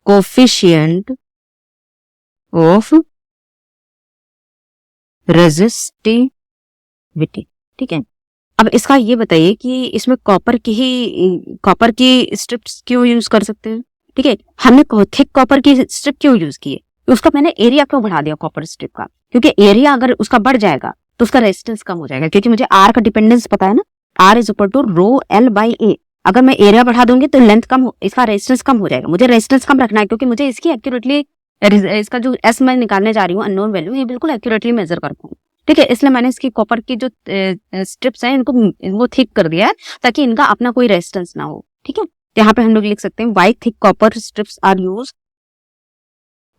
coefficient of resistivity, ठीक है। अब इसका ये बताइए कि इसमें कॉपर की स्ट्रिप्स क्यों यूज कर सकते हैं, ठीक है। हमने थिक कॉपर की स्ट्रिप क्यों यूज की है, उसका मैंने एरिया क्यों बढ़ा दिया कॉपर स्ट्रिप का, क्योंकि एरिया अगर उसका बढ़ जाएगा तो उसका रेजिस्टेंस कम हो जाएगा, क्योंकि मुझे आर का डिपेंडेंस पता है ना, R is equal to rho L by A. अगर मैं एरिया बढ़ा दूंगी तो लेंथ कम, इसका रेजिस्टेंस कम हो जाएगा, मुझे रेजिस्टेंस कम रखना है, क्योंकि मुझे इसकी एक्यूरेटली इसका जो एस मैं निकालने जा रही हूँ अननोन वैल्यू, ये बिल्कुल एक्यूरेटली मेजर कर पाऊँ, ठीक है। इसलिए मैंने इसकी कॉपर की जो स्ट्रिप्स हैं इनको थिक कर दिया है ताकि इनका अपना कोई रेजिस्टेंस ना हो, ठीक है। तो यहाँ पे हम लोग लिख सकते हैं why thick copper strips are use,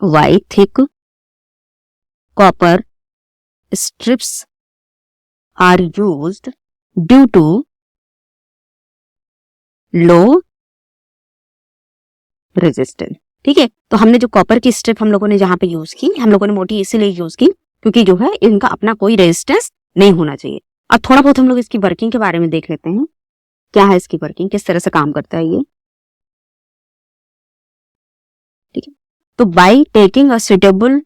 why thick copper strips are used due to low resistance, ठीक है। तो हमने जो कॉपर की स्ट्रिप हम लोगों ने जहां पे यूज की, हम लोगों ने मोटी इसीलिए यूज की क्योंकि जो है इनका अपना कोई रेजिस्टेंस नहीं होना चाहिए। अब थोड़ा बहुत हम लोग इसकी वर्किंग के बारे में देख लेते हैं, क्या है इसकी वर्किंग, किस तरह से काम करता है ये, ठीक है। तो by taking a suitable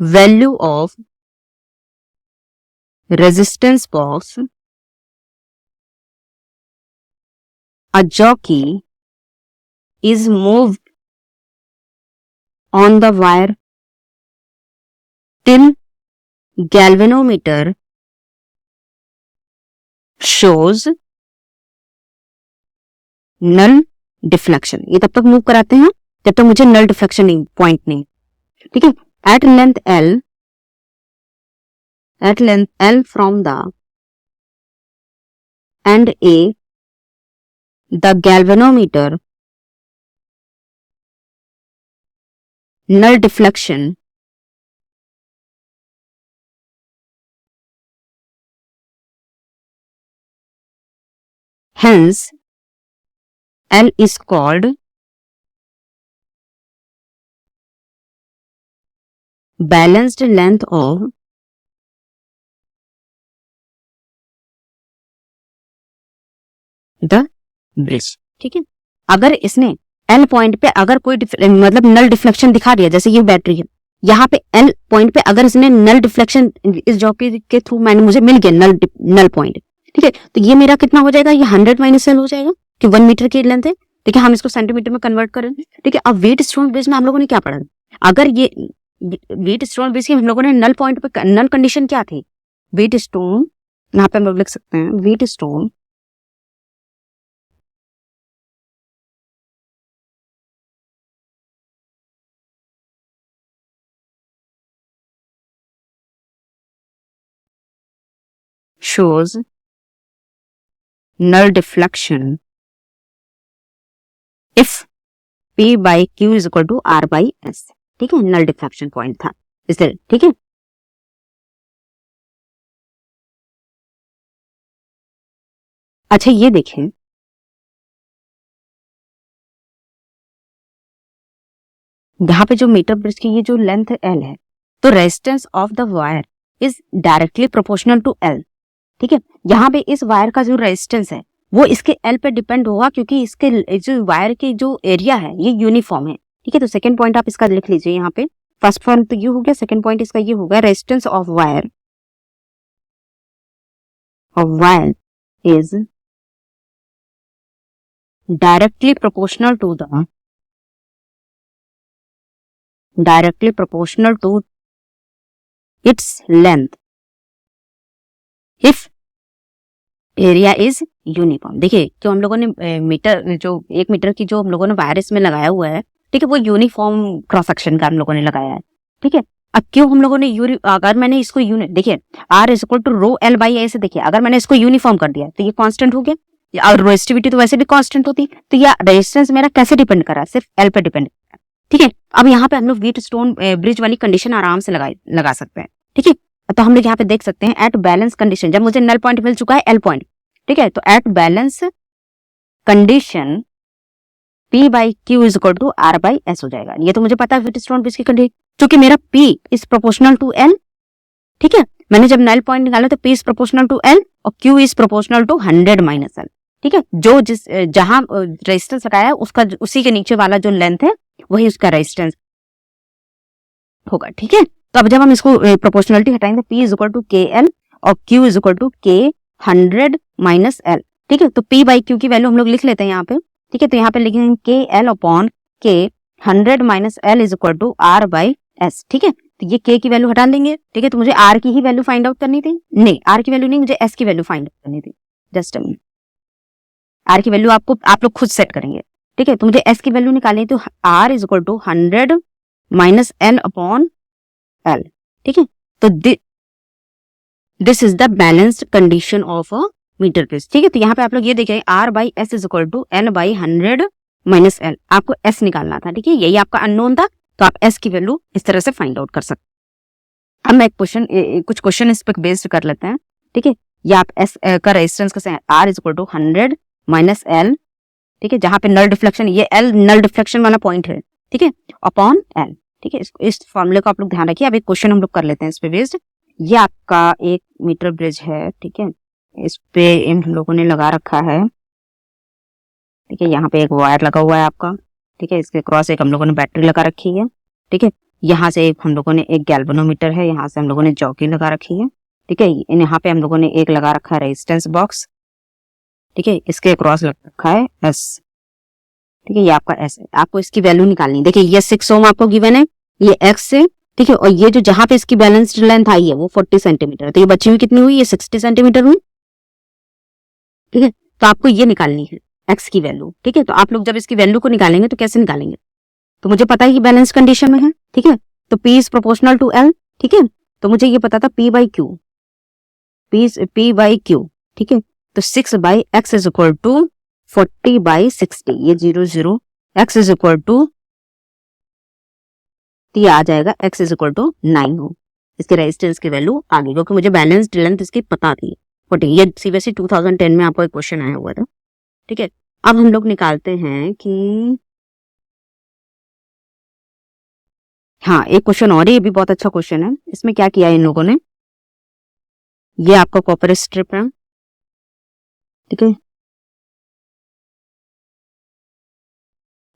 value of resistance box, a jockey is moved on the wire till galvanometer shows null deflection। ये तब तक मूव कराते हैं जब तक मुझे नल डिफ्लेक्शन नहीं, पॉइंट नहीं, ठीक है। At length L from the end A, the galvanometer null deflection hence L is called balanced length of the bridge, ठीक है। अगर इसने एल पॉइंट पे अगर कोई मतलब नल डिफ्लेक्शन दिखा दिया, जैसे ये बैटरी है, यहाँ पे एल पॉइंट पे अगर इसने नल डिफ्लेक्शन इस जॉकी के थ्रू मैंने मुझे मिल गया नल पॉइंट, ठीक है। तो ये मेरा कितना हो जाएगा, ये 100 माइनस एल हो जाएगा कि 1 मीटर की लेंथ है, ठीक है। हम इसको सेंटीमीटर में कन्वर्ट करें, ठीक है। अब वेट स्टोन ब्रिज में हम लोगों ने क्या पढ़ा, अगर ये वेट स्टोन ब्रिज की हम लोगों ने नल पॉइंट पे नल कंडीशन क्या थी, वेट स्टोन, यहाँ पे हम लोग लिख सकते हैं Wheatstone shows null deflection if P by Q is equal to R by S। ठीक है, नल डिफ्लेक्शन पॉइंट था इसलिए। ठीक है, अच्छा ये देखें, यहाँ पे जो मीटर ब्रिज की ये जो लेंथ L है, तो resistance of the wire is directly proportional to L। ठीक है, यहाँ पे इस वायर का जो रेजिस्टेंस है वो इसके L पे डिपेंड होगा, क्योंकि इसके जो वायर के जो एरिया है ये यूनिफॉर्म है। ठीक है, तो सेकंड पॉइंट आप इसका लिख लीजिए यहाँ पे। फर्स्ट पॉइंट तो ये हो गया, सेकंड पॉइंट इसका ये होगा, resistance of wire is directly proportional to its length if area is uniform. देखिए, जो हम लोगों ने मीटर, जो 1 मीटर की जो हम लोगों ने वायर इसमें लगाया हुआ है, ठीक है, वो यूनिफॉर्म क्रॉस सेक्शन का हम लोगों ने लगाया है। ठीक है, अब क्यों हम लोगों ने अगर मैंने इसको देखिए R is equal to rho L by A से, देखिए अगर मैंने इसको यूनिफॉर्म कर दिया तो ये कांस्टेंट हो गया, और रेजिस्टिविटी तो वैसे भी कांस्टेंट होती, तो ये रेजिस्टेंस मेरा कैसे डिपेंड कर रहा है, सिर्फ L पे डिपेंड कर रहा है। ठीक है, अब यहाँ पे हम लोग व्हीट स्टोन ब्रिज वाली कंडीशन आराम से लगा सकते हैं। ठीक है, तो हम लोग यहाँ पे देख सकते हैं एट बैलेंस कंडीशन, जब मुझे नल पॉइंट मिल चुका है L पॉइंट, ठीक है, तो at balance condition P by Q is equal to R by S हो जाएगा। ये तो मुझे पता है व्हीट स्टोन ब्रिज की कंडीशन, क्योंकि मेरा P is proportional to L। ठीक है, मैंने जब नल पॉइंट निकाला तो P is proportional to L और Q is proportional to 100 minus L। ठीक है, जो जहां रेजिस्टेंस लगाया है उसका उसी के नीचे वाला जो लेंथ है वही उसका रेजिस्टेंस होगा। ठीक है, तो अब जब हम इसको प्रोपोर्शनलिटी हटाएंगे, P is equal to KL और Q is equal to K 100 minus L। ठीक है, तो P बाई Q की वैल्यू हम लोग लिख लेते हैं यहाँ पे। ठीक है, तो यहाँ पे लिखेंगे KL upon K 100 minus L is equal to R by S। ठीक है, तो ये K की वैल्यू हटा देंगे। ठीक है, तो मुझे R की ही वैल्यू फाइंड आउट करनी थी, नहीं R की वैल्यू नहीं, मुझे S की वैल्यू फाइंड आउट करनी थी। जस्ट अ मिनट, R की वैल्यू आप लोग खुद सेट करेंगे। ठीक है, तो मुझे S की वैल्यू निकालनी है, तो R is equal to 100 minus L upon L। ठीक है, तो this is the balanced condition of a metre bridge. ठीक है, तो यहाँ पे आप लोग ये देखें R by S is equal to L by 100 minus L, आपको S निकालना था। ठीक है, यही आपका अननोन था, तो आप S की वैल्यू इस तरह से फाइंड आउट कर सकते। अब मैं कुछ क्वेश्चन इस पर बेस्ड कर लेते हैं। ठीक है, या आप S का रेजिस्टेंस कैसे है, R is equal to 100 minus L। ठीक है, जहां पे नल डिफ्लेक्शन, ये L नल डिफ्लेक्शन वाला पॉइंट है। ठीक है, अपॉन L। ठीक है, इस फॉर्मूले को आप लोग ध्यान रखिए। अब एक क्वेश्चन हम लोग कर लेते हैं इस पे बेस्ड। ये आपका 1 मीटर ब्रिज है। ठीक है, इस पे हम लोगों ने लगा रखा है। ठीक है, यहाँ पे एक वायर लगा हुआ है आपका। ठीक है, इसके क्रॉस एक हम लोगों ने बैटरी लगा रखी है। ठीक है, यहाँ से हम लोगों ने एक गैल्वेनोमीटर है, यहाँ से हम लोगों ने जॉकी लगा रखी है। ठीक है, यहाँ पे हम लोगों ने एक लगा रखा है रेजिस्टेंस बॉक्स। ठीक है, इसके क्रॉस लग रखा है S। ठीक है, ये आपका S है, आपको इसकी वैल्यू निकालनी है। देखिए, ये 6 ओम आपको गिवन है, ये X से। ठीक है, और ये जो जहां पे इसकी बैलेंस्ड लेंथ आई है वो 40 सेंटीमीटर, तो ये बची हुई कितनी हुई, ये 60 सेंटीमीटर हुई। ठीक है, तो आपको ये निकालनी है X की वैल्यू। ठीक है, तो आप लोग जब इसकी वैल्यू को निकालेंगे तो कैसे निकालेंगे, तो मुझे पता है कि बैलेंस कंडीशन में है। ठीक है, तो P is proportional to L। ठीक है, तो मुझे ये पता था P by Q, P by Q। ठीक है, तो 6 by X is equal to 40 by 60, ये 0 X इज इक्वल टू, तो ये आ जाएगा X इज इक्वल टू 9 हो। इसके रेजिस्टेंस की वैल्यू आ गई, क्योंकि मुझे बैलेंस्ड लेंथ इसकी पता थी 40। ये CBSE 2010 में आपको एक क्वेश्चन आया हुआ था। ठीक है, अब हम लोग निकालते हैं कि हाँ, एक क्वेश्चन और है, ये भी बहुत अच्छा क्वेश्चन है। इसमें क्या किया है इन लोगों ने, ये आपका कॉपर स्ट्रिप है। ठीक है,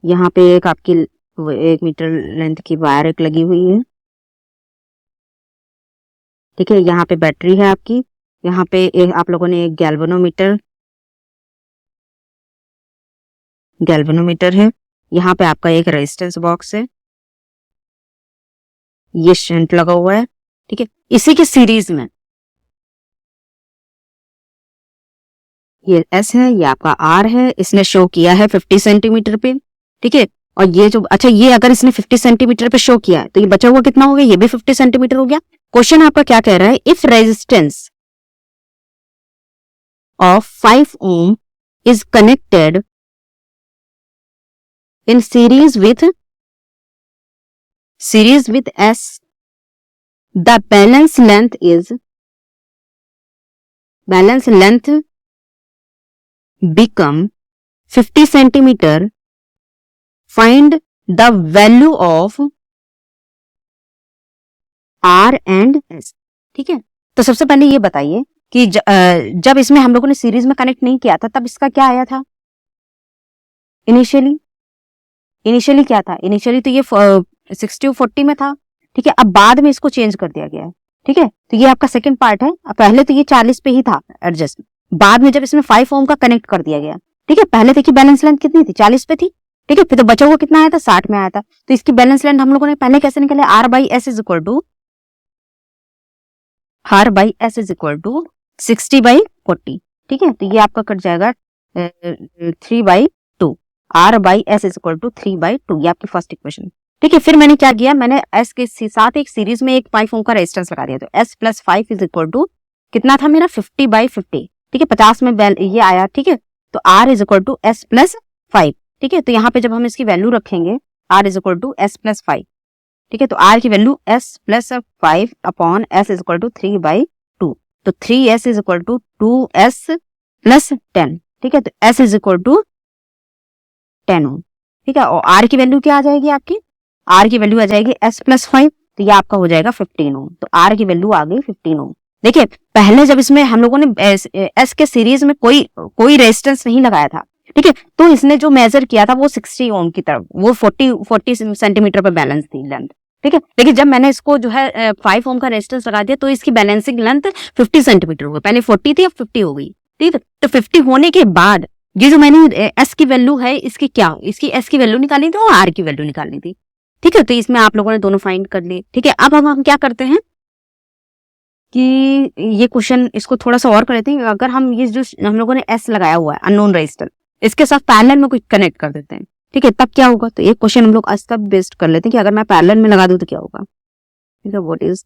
यहाँ पे एक आपकी 1 मीटर लेंथ की वायर एक लगी हुई है। ठीक है, यहाँ पे बैटरी है आपकी, यहाँ पे आप लोगों ने एक गैल्वेनोमीटर है, यहाँ पे आपका एक रेजिस्टेंस बॉक्स है, ये शंट लगा हुआ है। ठीक है, इसी के सीरीज में ये S है, ये आपका R है, इसने शो किया है 50 सेंटीमीटर पे। ठीक है, और ये जो, अच्छा ये अगर इसने 50 सेंटीमीटर पे शो किया है तो ये बचा हुआ कितना हो गया, ये भी 50 सेंटीमीटर हो गया। क्वेश्चन आपका क्या कह रहा है, if resistance of 5 ohm is connected in series with S. The balance length become 50 centimeter. Find the value of R and S. ठीक है, तो सबसे पहले ये बताइए कि जब इसमें हम लोगों ने सीरीज में कनेक्ट नहीं किया था तब इसका क्या आया था? इनिशियली क्या था? इनिशियली तो ये 60 और 40 में था। ठीक है, अब बाद में इसको चेंज कर दिया गया है। ठीक है, तो ये आपका सेकंड पार्ट है। पहले तो ये 40 पे ही था एडजस्ट, बाद में जब इसमें 5 ओम का कनेक्ट कर दिया गया। ठीक है, पहले देखिए बैलेंस लेंथ कितनी थी? 40 पे थी। ठीक है, फिर तो बचा हुआ कितना आया था? 60 में आया था। तो इसकी बैलेंस लेंथ हम लोगों ने पहले कैसे निकाले? R by S is equal to 60 by 40। ठीक है, तो ये आपका कट जाएगा 3/2। R by S is equal to 3/2। ये आपकी फर्स्ट इक्वेशन। ठीक है, फिर मैंने क्या किया? मैंने S के साथ एक सीरीज में एक 5 ओम का रेजिस्टेंस लगा दिया। तो S plus 5 is equal to कितना था मेरा? 50/50। ठीक है, 50 में ये आया। ठीक है, तो R is equal to S plus 5। ठीक है, तो यहाँ पे जब हम इसकी वैल्यू रखेंगे R is equal to S plus 5। ठीक है, तो R की value S plus 5 upon S is equal to 3/2। तो 3S is equal to 2S plus 10। ठीक है, तो S is equal to 10 ओम। ठीक है, और R की वैल्यू क्या आ जाएगी आपकी? R की वैल्यू आ जाएगी S plus 5, तो ये आपका हो जाएगा 15 ओम। तो R की वैल्यू आ गई 15 ओम। देखिए, पहले जब इसमें हम लोगों ने S के सीरीज में कोई रेजिस्टेंस नहीं लगाया था। ठीक है, तो इसने जो मेजर किया था वो 60 ओम की तरफ, वो 40 सेंटीमीटर पे बैलेंस थी लेंथ। ठीक है, लेकिन जब मैंने इसको जो है 5 ओम का रेजिस्टेंस लगा दिया तो इसकी बैलेंसिंग लेंथ 50 सेंटीमीटर हो गई। पहले 40 थी, अब 50 हो गई। ठीक है, तो 50 होने के बाद ये जो मैंने S की वैल्यू है, इसकी S की वैल्यू निकालनी थी और R की वैल्यू निकालनी थी। ठीक है, तो इसमें आप लोगों ने दोनों फाइंड कर लिए। ठीक है, अब हम क्या करते हैं कि ये क्वेश्चन इसको थोड़ा सा और कर लेते हैं। अगर हम ये जो हम लोगों ने S लगाया हुआ है अननोन रेजिस्टेंस, इसके साथ पैरेलल में कुछ कनेक्ट कर देते हैं। ठीक है, तब क्या होगा? तो एक क्वेश्चन हम लोग आज तक बेस्ड कर लेते हैं कि अगर मैं पैरेलल में लगा दूं तो क्या होगा। ठीक है, व्हाट इज,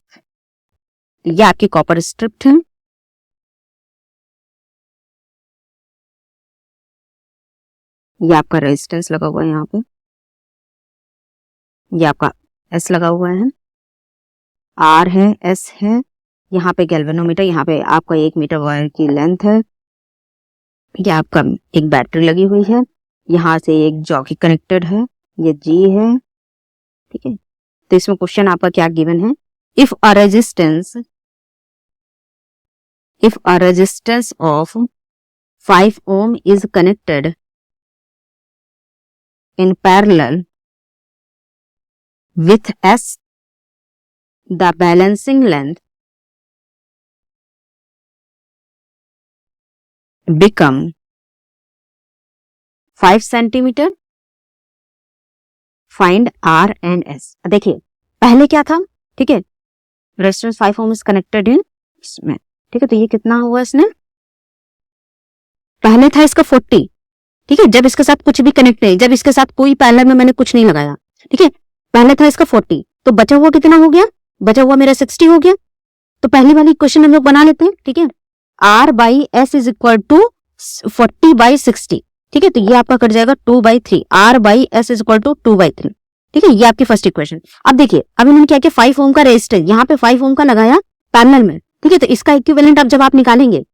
ये आपकी कॉपर स्ट्रिप है। ये आपका रेजिस्टेंस लगा हुआ है, यहाँ पे ये आपका S लगा हुआ है, R है, S है, यहाँ पे गैल्वेनोमीटर, यहाँ पे आपका 1 मीटर वायर की लेंथ है। ये आपका एक बैटरी लगी हुई है, यहाँ से एक जॉकी कनेक्टेड है, ये G है। ठीक है, तो इसमें क्वेश्चन आपका क्या गिवन है? If a resistance of 5 ohm is connected in parallel with S, the balancing length become 5 centimetre. Find R and S। देखिए, पहले क्या था? ठीक है, resistance 5 ohm is connected in इसमें। ठीक है, तो ये कितना हुआ इसने? पहले था इसका 40। ठीक है, जब इसके साथ कुछ भी कनेक्ट नहीं, जब इसके साथ कोई पैरेलल में मैंने कुछ नहीं लगाया। ठीक है, पहले था इसका 40, तो बचा हुआ कितना हो गया? बचा हुआ मेरा 60 हो गया। तो पहली वाली इक्वेशन हम लोग बना लेते हैं। ठीक है, R by S is equal to 40/60। ठीक है, तो ये आपका कट जाएगा 2/3। R by S is equal to 2/3। ठीक है, ये आपकी फर्स्ट इक्वेशन। अब देखिए, अब इन्होंने क्या किया? 5 ओम का रेजिस्टेंस यहाँ पे 5 ओम का लगाया पैरेलल में। ठीक है, तो इसका इक्विवेलेंट अब जब आप निकालेंगे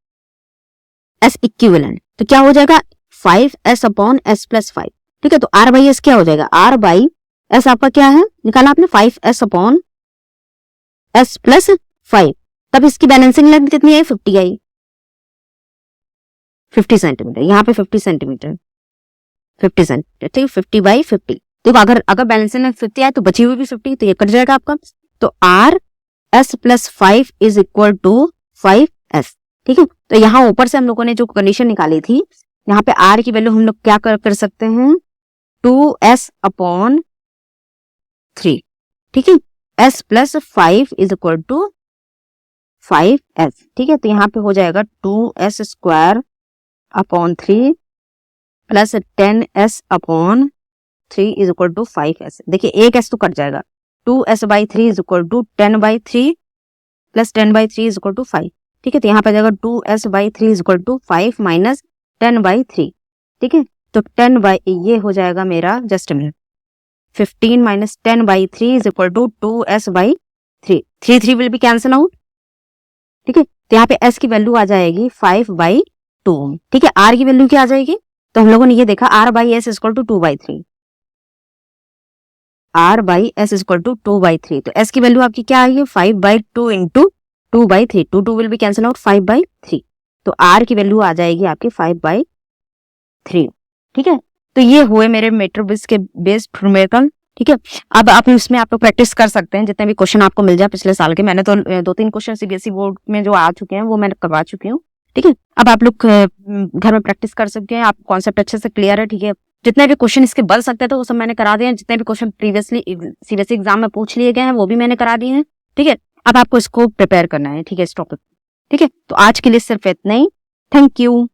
S इक्विवेलेंट, तो क्या हो जाएगा? 5S upon S plus 5। ठीक है, तो R by S क्या हो जाएगा? R by S आपका क्या है? निकाला आपने 5S अपॉन S प्लस 5। तब इसकी बैलेंसिंग लेंथ कितनी आई? 50 आई, 50 सेंटीमीटर। यहाँ पे 50 सेंटीमीटर, 50 सेंटीमीटर। ठीक है, 50/50। देखो, अगर बैलेंसिंग लेंथ 50 आए तो बची हुई भी 50, तो ये कट जाएगा आपका। तो R S plus 5 is equal to 5S। ठीक है, तो यहाँ ऊपर से हम लोगों ने जो कंडीशन निकाली थी, यहाँ पे R की वैल्यू हम लोग क्या कर सकते हैं? 2S upon 3। ठीक है, S plus 5 is equal to 5S। ठीक है, तो यहाँ पे हो जाएगा 2S square upon 3 plus 10S upon 3 is equal to 5S। देखिए, एक S तो कट जाएगा। 2S/3 is equal to 10/3 plus 10/3 is equal to 5। ठीक है, तो यहाँ पे जाएगा 2s/3 is equal to 5 minus 10/3। ठीक है, तो 10 ये हो जाएगा मेरा, just minute, 15 minus 10/3 is equal to 2s/3। 3 will be cancel out. ठीक है, तो यहाँ पे s की वैल्यू आ जाएगी 5/2। ठीक है, r की वैल्यू क्या आ जाएगी, तो हम लोगों ने ये देखा r/s is equal to 2/3, r/s is equal to 2/3। तो s की वैल्यू आपकी क्या आई है, 5/2 into 2/3, 2 will be cancel out, 5/3। तो r की वैल्यू आ जाएगी आपकी 5/3। ठीक है, तो ये हुए मेरे मीटर बेस के बेस्ड न्यूमेरिकल। ठीक है, अब आप इसमें आप लोग प्रैक्टिस कर सकते हैं जितने भी क्वेश्चन आपको मिल जाए पिछले साल के। मैंने तो 2-3 क्वेश्चन सीबीएसई बोर्ड में जो आ चुके हैं वो मैंने करवा चुकी हूँ। ठीक है, अब आप लोग घर में प्रैक्टिस कर सकते हैं, आप कॉन्सेप्ट अच्छे से क्लियर है। ठीक है, जितने भी क्वेश्चन इसके बन सकते थे तो वो सब मैंने करा दिए हैं। जितने भी क्वेश्चन प्रीवियसली सीबीएसई एग्जाम में पूछ लिए गए हैं वो भी मैंने करा दिए हैं। ठीक है, अब आपको इसको प्रिपेयर करना है। ठीक है, इस टॉपिक। ठीक है, तो आज के लिए सिर्फ इतना ही। Thank you.